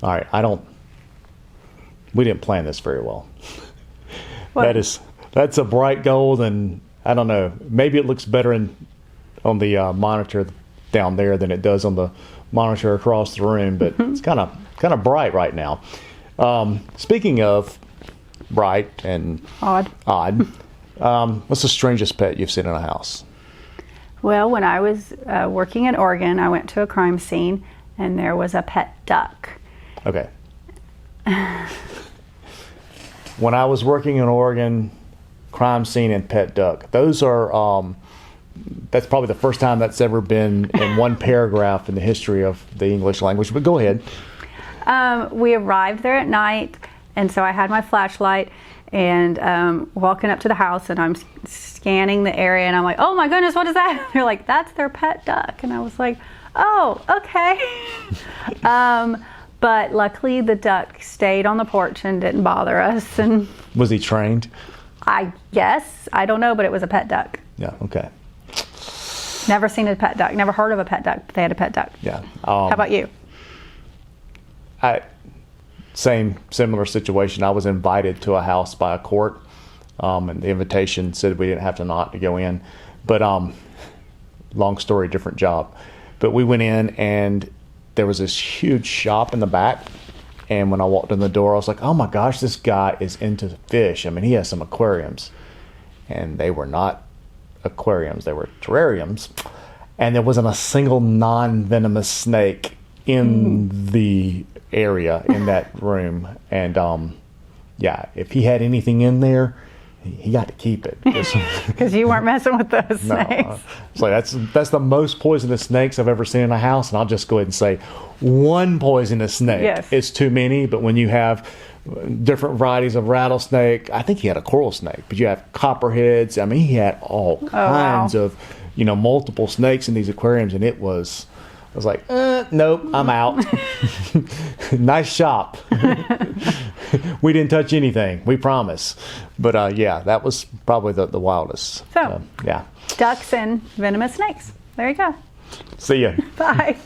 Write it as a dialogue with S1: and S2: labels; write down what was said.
S1: All right, we didn't plan this very well.
S2: What?
S1: That's a bright gold, and I don't know, maybe it looks better on the monitor down there than it does on the monitor across the room, but it's kind of bright right now. Speaking of bright and
S2: Odd.
S1: What's the strangest pet you've seen in a house?
S2: Well, when I was working in Oregon, I went to a crime scene, and there was a pet duck.
S1: Okay. When I was working in Oregon, crime scene and pet duck. Those are, that's probably the first time that's ever been in one paragraph in the history of the English language, but go ahead.
S2: We arrived there at night, and so I had my flashlight and walking up to the house, and I'm scanning the area, and I'm like, oh my goodness, what is that? They're like, that's their pet duck. And I was like, oh, okay. But luckily the duck stayed on the porch and didn't bother us. And
S1: Was he trained?
S2: I guess, I don't know, but it was a pet duck.
S1: Yeah, okay.
S2: Never seen a pet duck, never heard of a pet duck, but they had a pet duck.
S1: Yeah.
S2: How about you?
S1: Similar situation. I was invited to a house by a court, and the invitation said we didn't have to knock to go in. But long story, different job. But we went in, and there was this huge shop in the back. And when I walked in the door, I was like, oh my gosh, this guy is into fish. I mean, he has some aquariums. And they were not aquariums, they were terrariums. And there wasn't a single non-venomous snake in the area, in that room. And yeah, if he had anything in there, he got to keep it.
S2: Because you weren't messing with those snakes.
S1: So that's the most poisonous snakes I've ever seen in a house. And I'll just go ahead and say, one poisonous snake is too many. But when you have different varieties of rattlesnake, I think he had a coral snake, but you have copperheads. I mean, he had all kinds of, multiple snakes in these aquariums, and I was like, nope, I'm out. Nice shop. We didn't touch anything, we promise. But yeah, that was probably the wildest.
S2: So,
S1: yeah.
S2: Ducks and venomous snakes. There you go.
S1: See ya.
S2: Bye.